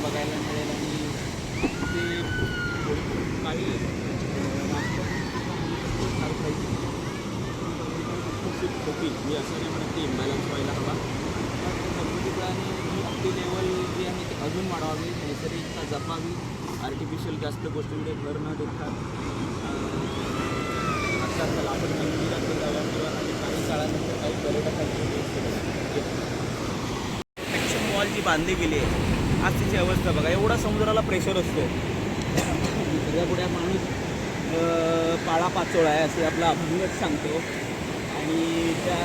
[SPEAKER 1] बघायला मिळेल. आणि ते काही होती, मी असं नाही म्हणत ते इम्बॅलन्स व्हायला हवा. गणपतीपुळ्याने ही आपली लेवल जी आहे ती अजून वाढवावी, नैसर्गिकता जपावी, आर्टिफिशियल जास्त गोष्टींकडे भर न देता. आता चला आपण मंदिरात जाऊया किंवा काही काळानंतर काही पर्यटकांची प्रोटेक्शन वॉल जी बांधली गेली आहे, आज तिची अवस्था बघा. एवढा समुद्राला प्रेशर असतो. सगळ्या पुढ्या माणूस पाळापाचोळा आहे असे आपला अभंगच सांगतो. आणि त्या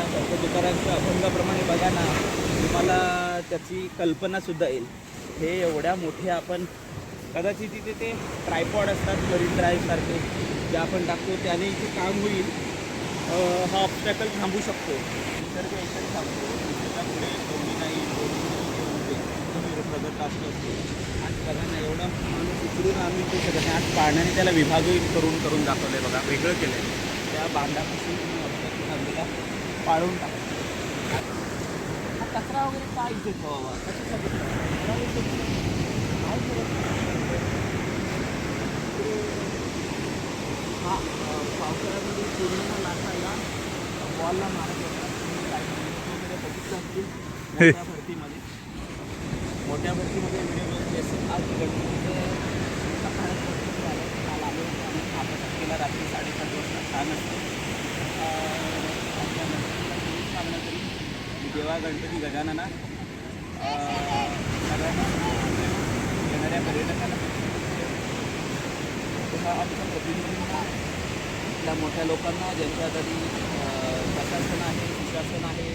[SPEAKER 1] तुकारांच्या अभंगाप्रमाणे बघा ना, तुम्हाला त्याची कल्पनासुद्धा येईल. हे एवढ्या मोठ्या आपण कदाचित तिथे ते ट्रायपॉड असतात मरीन ड्राईव्हसारखे, जे आपण टाकतो त्याने इथे काम होईल. हा ऑब्स्टॅकल थांबू शकतो. निसर्ग एकच थांबतो, निसर्गापुढे कोणी नाही, कोणी प्रगत राष्ट्र असतो आणि सगळ्यांना एवढं माणूस उचलून आम्ही ते सगळ्यांनी आज पाण्याने त्याला विभागही करून दाखवलं आहे बघा, वेगळं केलं आहे. त्या बांधापासून नदीला पाळून टाकलं. हा कचरा वगैरे काय इथे ठेवावा, कशासाठी काय करत हा पावसाळ्यामध्ये पूर्ण लाटायला बॉलला मारत होता. काही वगैरे बघितलं असतील मोठ्या भरतीमध्ये व्हिडिओ बघितले असतील. आज गणपतीचं सकाळी झालं, काल आलो आणि आता केला रात्री 7:30 वाजता. छान असतं. आमच्या गणपतीला सांगणं तरी देवा गणपती गजानना सगळ्यांना येणाऱ्या पर्यटकांना आमच्या प्रतिनिधींना, आपल्या मोठ्या लोकांना, ज्यांच्या हाताने प्रशासन आहे, सुशासन आहे,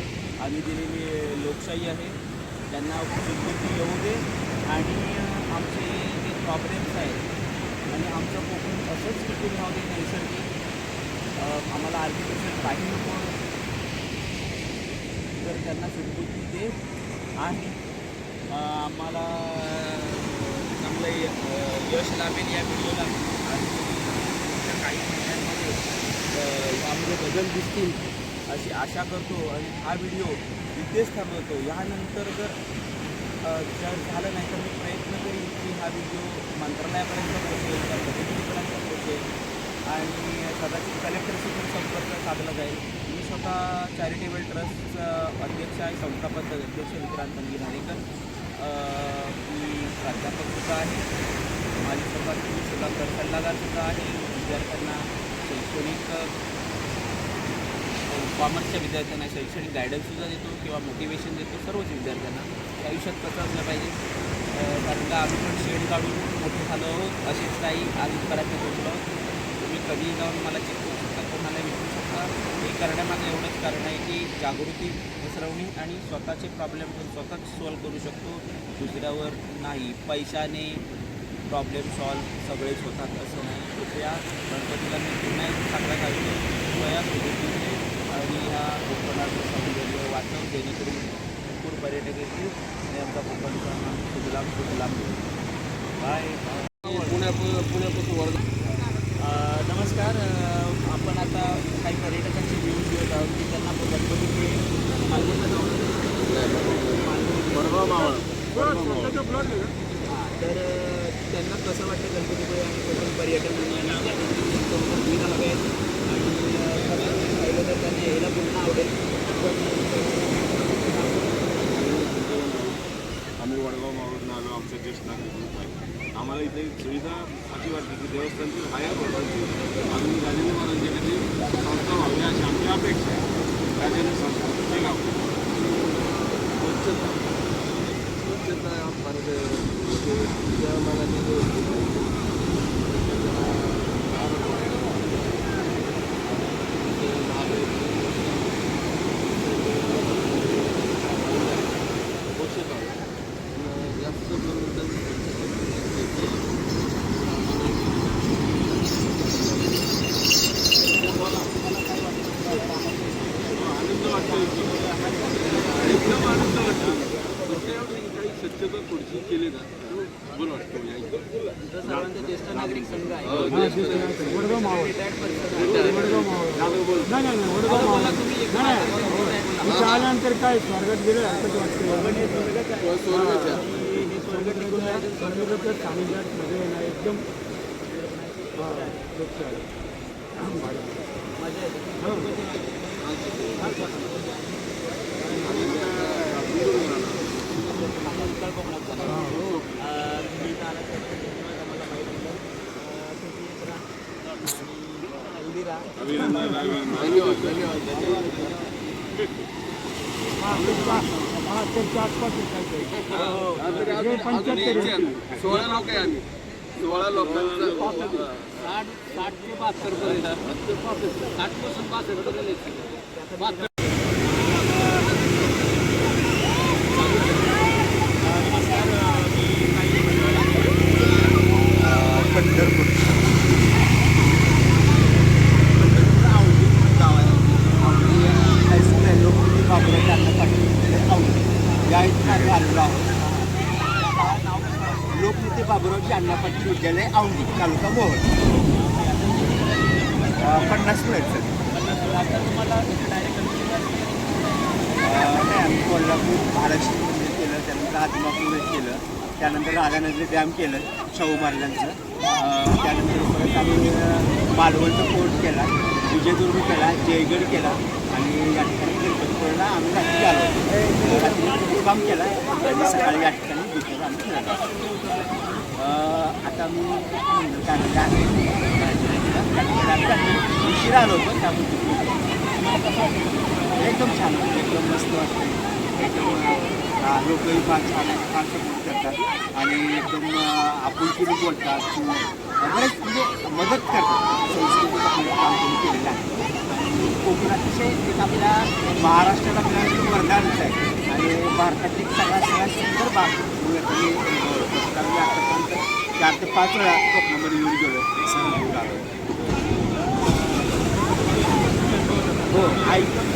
[SPEAKER 1] आम्ही दिलेली लोकशाही आहे, त्यांना सुखरूपी येऊ दे आणि आमचे जे प्रॉब्लेम्स आहेत आणि आमचं कोकण असंच टिकून राहू दे नैसर्गिक. आम्हाला आर्टिफिशियल काही नको, तर त्यांना सुखरूपी दे आणि आम्हाला चांगलं यश लाभेल या व्हिडिओला आणि काही महिन्यांमध्ये यामध्ये बदल दिसतील अशी आशा करतो आणि हा व्हिडिओ इथेच थांबवतो. यानंतर जर झालं नाही तर मी प्रयत्न करीन की हा व्हिडिओ मंत्रालयापर्यंत पोहोचेल, त्या प्रतिनिधीपर्यंत पोहोचेल आणि कदाचित कलेक्टरशी पण संपर्क साधला जाईल. मी स्वतः चॅरिटेबल ट्रस्टचा अध्यक्ष आहे, संस्थापक अध्यक्ष विक्रांत गिराणेकर. मी प्राध्यापकसुद्धा आहे, माझी सुद्धा सल्लागारसुद्धा आहे. विद्यार्थ्यांना शैक्षणिक कॉमर्सच्या विद्यार्थ्यांना शैक्षणिक गायडन्ससुद्धा देतो किंवा मोटिवेशन देतो सर्वच विद्यार्थ्यांना की आयुष्यात कसं असलं पाहिजे. कारण का आम्ही पण शेड काढून मोठे झालो आहोत, असेच काही आज इथपर्यंत पोहोचलो. तुम्ही कधीही जाऊन मला चेक करू शकता, कोणाला विचारू शकता. हे करण्यामागं एवढंच कारण आहे की जागृती पसरवणे आणि स्वतःचे प्रॉब्लेम स्वतःच सॉल्व्ह करू शकतो, दुसऱ्यावर नाही. पैशाने प्रॉब्लेम सॉल्व्ह सगळेच होतात असं नाही. कृपया गणपतीला मी पुन्हा एक सांगण्यात आलो, कृपया सुरुवातीने आणि ह्या कोकणाचं सौंदर्य वाचव, जेणेकरून भरपूर पर्यटक येतील आणि आमचा कोकणचा सुजलाम बाय. पुण्यापासून वर्धा. नमस्कार. आपण आता काही पर्यटकांचे व्ह्यूज घेत आहोत की त्यांना गणपतीचे तर त्यांना कसं वाटतं गणपतीपुळे आणि कोकण पर्यटन आणि सुविधा हव्या आहेत आणि पाहिलं तर त्यांना यायला पुन्हा आवडेल.
[SPEAKER 2] आम्ही वडगाव मावळून आलो, आमचं ज्येष्ठ नागरिक आहे. आम्हाला इथे सुविधा अशी वाटते की देवस्थानची हायर वर्गांची आम्ही राजेंद्र महाराजांची संस्था व्हावी अशी आमची अपेक्षा आहे. राजेंद्र संस्था हे गाव स्वच्छता फार ज्या मनाने स्वच्छता थोडीशी केली ना बरं वाटतं.
[SPEAKER 1] सर्वांचा ज्येष्ठ नागरिक संघ आहे.
[SPEAKER 3] वडगाव मावळ आल्यानंतर काय स्वर्गात गेलं हरकत वाटते. स्वर्गात सानिध्यात मध्ये येणार एकदम
[SPEAKER 1] मजा येते.
[SPEAKER 3] त्याच्या आसपास
[SPEAKER 2] 16 लोक आहे आम्ही. 16 लोकांचं
[SPEAKER 1] 60 ते 72 पर्यंत 60 पासून 62 पर्यंत.
[SPEAKER 3] पंढरपूर हायस्कूल आहे, लोकप्रिय बाबुराव त्यांना पाठवलेले आवडते या इथं आम्ही आलेलो आहोत.
[SPEAKER 4] जालना पाटील विद्यालय औंधी तालुका मोहोळ 50 मिनिट सर.
[SPEAKER 1] आता तुम्हाला डायरेक्ट
[SPEAKER 4] नाही आम्ही कोल्हापूर महालक्ष्मी मंदिर केलं, त्यानंतर आदिमापूर केलं, त्यानंतर राधानगरी डॅम केलं शाहू महाराजांचं, त्यानंतर परत आम्ही मालवणचा फोर्ट केला, विजयदुर्ग केला, जयगड केला आणि या ठिकाणी गणपतीपुळेला आम्ही रात्री आलो होतो. रात्री मुक्काम केला आणि सकाळी या ठिकाणी दुसरं आम्ही फिरायला. आता मी उशिरा आलो होतो त्यामुळे एकदम छान वाटतं, एकदम मस्त वाटतं, एकदम लोकही फार छान फार सपोर्ट करतात आणि एकदम आपुलकीने बोलतात, बरेच म्हणजे मदत करतात. संस्कृतीचं आपलं काम त्यांनी केलेलं आहे आणि कोकण अतिशय एक आपल्या महाराष्ट्रात आपल्याला एक वरदानच आहे आणि भारतातील सगळ्यात सुंदर भाग कारण मी आतापर्यंत 4 ते 5 वेळा कोकणामध्ये येऊन गेलो, सहल घेऊन आलो. हो ऐकून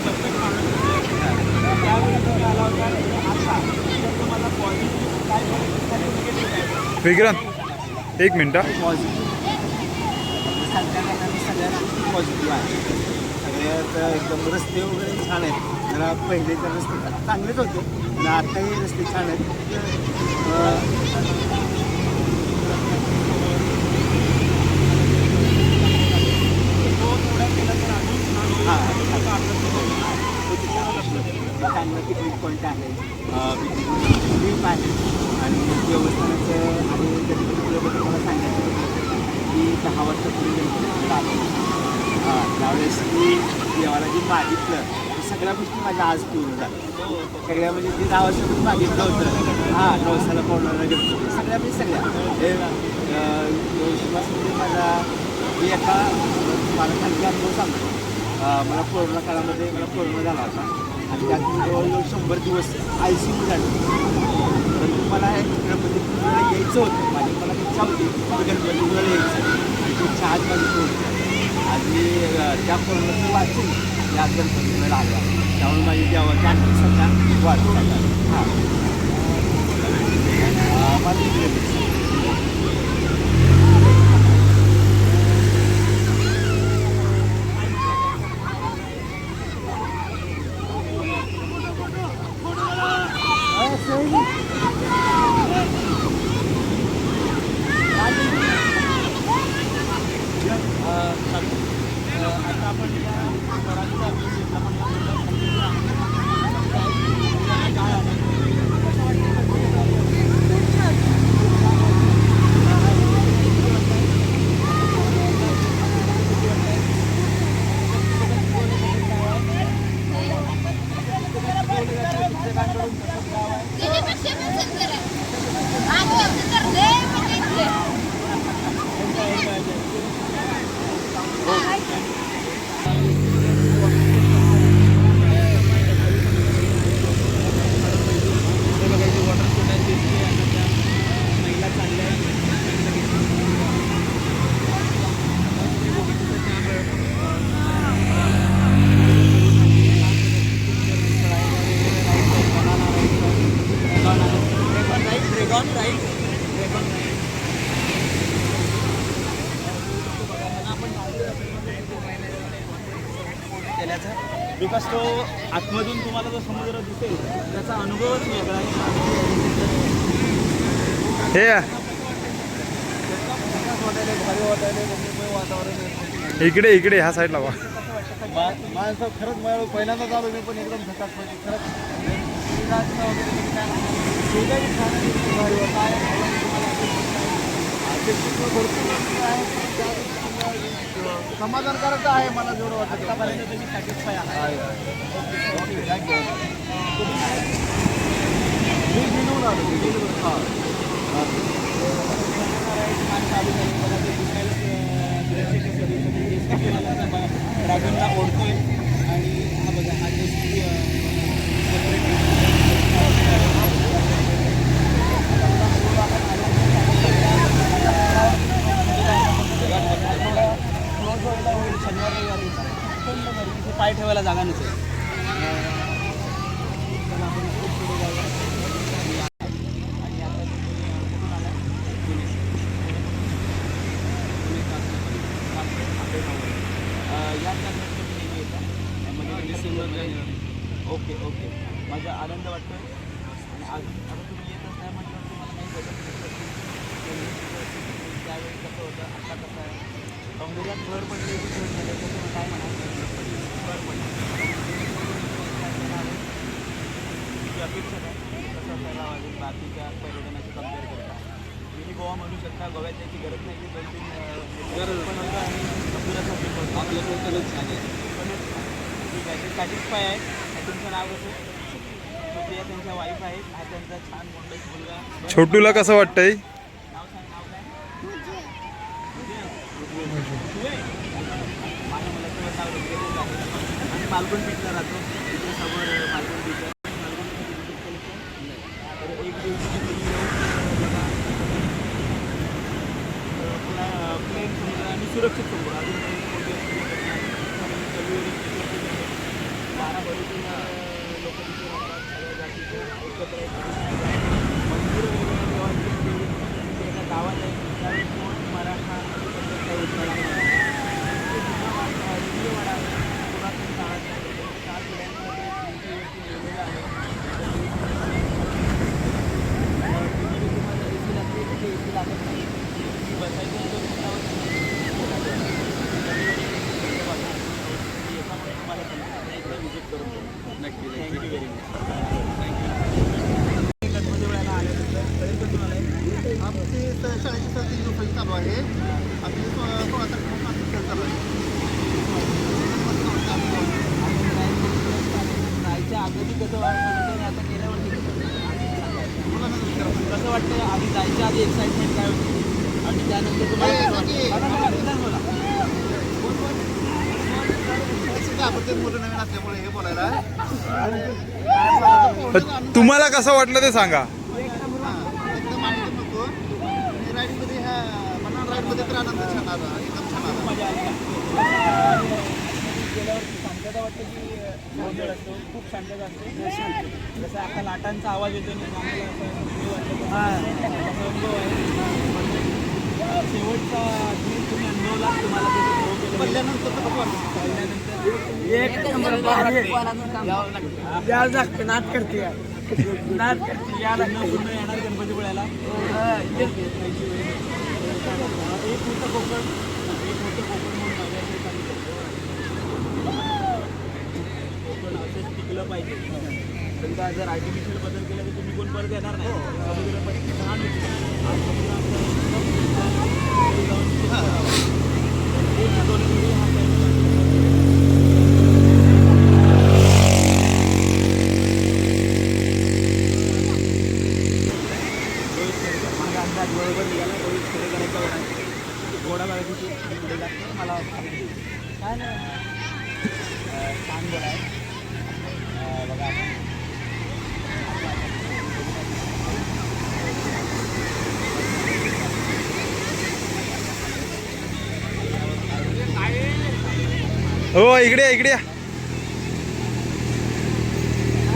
[SPEAKER 5] विक्रांत एक मिनटं.
[SPEAKER 4] पॉझिटिव्ह सांगताना सगळ्यात पॉझिटिव्ह आहे. सगळ्यात एकदम रस्ते वगैरे छान आहेत. जरा पहिलेचे रस्ते चांगलेच होते आणि आताही रस्ते छान आहेत. चांगलं पिकनिक पॉईंट आहे, ट्रीप आहे आणि देवस्थानाचं आणि गणपतीपुळेबद्दल मला सांगायचं की 10 वर्षापूर्वी गणपतीपुळेला आलो. त्यावेळेस मी देवाला जे मागितलं ते सगळ्या गोष्टी माझ्या आज पूर्ण झाल्या. सगळ्या म्हणजे जे 10 वर्षापूर्वी मागितलं होतं नवसाला पवनाला गणपती सगळ्या हे विश्वास म्हणजे माझा मी एका मला खालचा अनुभव सांगतो. मला कोरोना काळामध्ये कोरोना झाला होता आणि त्यात मी जवळजवळ 100 दिवस ICU झाले. परंतु मला गणपतीपुळेला यायचं होतं, मला इच्छा होती की गणपतीपुळेला यायचं आणि ती इच्छा आज माझी पूर्ण झाली. आज मी त्या कोरोनाचं वाचून या गणपतीपुळेला आलो आहे. त्यामुळे माझी देवाची आणखी सध्या वाढत आहे. माझी
[SPEAKER 1] आता आपण बिकॉज तो आतमधून तुम्हाला जो समुद्र दिसेल त्याचा अनुभवच वेगळा आहे.
[SPEAKER 5] इकडे ह्या साईडला वा.
[SPEAKER 4] माणसं खरंच मला पहिल्यांदाच आलो मी पण एकदम झकास म्हणजे खरंच समाधानकारक आहे मला जेवढं वाटतं.
[SPEAKER 1] आतापर्यंत तुम्ही सॅटिस्फाय आहे.
[SPEAKER 4] Okay thank you. मी घेऊन आलो.
[SPEAKER 1] ड्रॅगनला ओढतोय आणि हा बघा हा शनिवार पाय ठेवायला जागा नसेल. Okay okay. माझा आनंद वाटतो. आणि अजून आता तुम्ही येतच नाही म्हटलं तुम्हाला काही बदल त्यावेळी कसं होतं आता कसं आहे सौंदर्यात भर पडली की भर झालं कसं काय म्हणायचं भर पडली तुझी अपेक्षा काय कसं असायला अजून बाकीच्या पर्यटनाशी कम्पेअर करता मिनी गोवा म्हणू शकता. गोव्यात याची गरज नाही की 2-3 पण होतं आणि समुद्राचा बीच होतं आपलं कोकणच छान आहे. ठीक आहे ते सॅटिस्फाय आहे. तुमचं नाव कसं? ते त्यांच्या वाईफ आहेत. हा त्यांचा छान मोठा मुलगा.
[SPEAKER 5] छोटूला कसं वाटतंय?
[SPEAKER 1] नाव सांग. नाव काय? माझ्या मुलाचं नाव ऋग्वेद आहे. आणि मालवण बीचला राहतो. इथे समोर मालवण बीच आहे. तर एक दिवशी प्लेन समुद्र आणि सुरक्षित समुद्र अजून बारा बरीतून लोक तिथे राहतात. सगळ्या जातीचे एकत्र मंदिर वेगवेगळ्या देवांची एका गावात आहे त्यावेळी कोण मराठा काही उत्तराला विजयवाडा पुरातन काळात 4 पिढ्यांमध्ये भिंतीवरती लिहिलेलं आहे. तुम्हाला एसी लागते तिथे एसी लागत नाही. बसायचं होतं तुम्हाला एकदा विजिट करून नक्की. Thank you very much. गणपती वेळेला आल्यानंतर तरी पण तुम्हाला
[SPEAKER 3] आमची शाळेची सर 3 दिवसाची चालू आहे. आमची 16 तारखेपासून आमची खेळ चालू आहे.
[SPEAKER 1] जायच्या आधी कसं वाटतं आता गेल्यावरती कसं वाटतं? आधी जायच्या आधी एक्साइटमेंट काय होती आणि त्यानंतर तुम्हाला बोला.
[SPEAKER 3] आपण मुलं नवीन असल्यामुळे हे बोलायला
[SPEAKER 5] तुम्हाला कसं वाटलं ते सांगा.
[SPEAKER 3] एकदम आनंद होतो. आणि राईडमध्ये ह्या मनान राईडमध्ये तर आनंद छान आला. एकदम छान आला.
[SPEAKER 1] मजा आली. गेल्यावरती शांतता वाटतं की गोंधळ असतो खूप शांतता असते. जसं आता लाटांचा आवाज येतो आणि आम्हाला असं हे वाटतं अनुभव आहे. शेवटचा दिवस तुम्ही अनुभवला तुम्हाला
[SPEAKER 3] पडल्यानंतर तर खूप वाटतं.
[SPEAKER 1] नाद करते नाद करते याला पूर्ण येणार गणपतीपुळ्याला. एक होतं कोकण म्हणून नव्याने सांगितलं कोकण असंच टिकलं पाहिजे. समजा जर आर्टिफिशियल बदल केला तर तुम्ही कोण परत येणार नाही. समुद्र पण छान होती. आज समुद्र आमचा एक शिकवण्यासाठी हा बरोबर निघाला. रोहित खेडेकरांच्या वर आहे. घोडा बघायची पुढे लागते मला काय नाही छान घोडा आहे. बघा
[SPEAKER 5] हो इकडे इकडे या.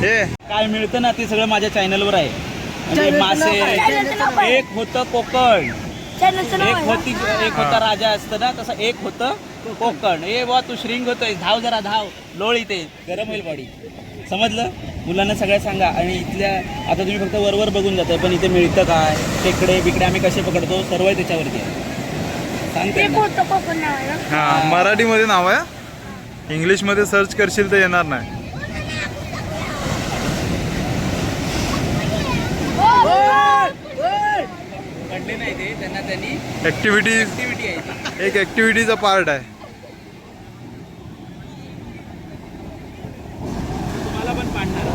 [SPEAKER 5] हे
[SPEAKER 1] काय मिळतं ना ते सगळं माझ्या चॅनलवर आहे. म्हणजे मासे एक होतं कोकण एक होता राजा असतं ना तसं एक होतं कोकण. ए बा तू श्रिंग होतोय धाव जरा धाव लोळ इथे गरम होईल बॉडी. समजलं? मुलांना सगळ्या सांगा. आणि इथल्या आता तुम्ही फक्त वरवर बघून जाताय पण इथे मिळतं काय खेकडे बिकडे आम्ही कसे पकडतो सर्व त्याच्यावरती आहे. सांगते ना.
[SPEAKER 5] हा मराठीमध्ये नाव आहे. इंग्लिशमध्ये सर्च करशील तर येणार नाही.
[SPEAKER 1] पडले नाही ते त्यांनी
[SPEAKER 5] ऍक्टिव्हिटी
[SPEAKER 1] ऍक्टिव्हिटी आहे ती.
[SPEAKER 5] एक ऍक्टिव्हिटीचा पार्ट आहे.
[SPEAKER 1] तुम्हाला पण पाडणार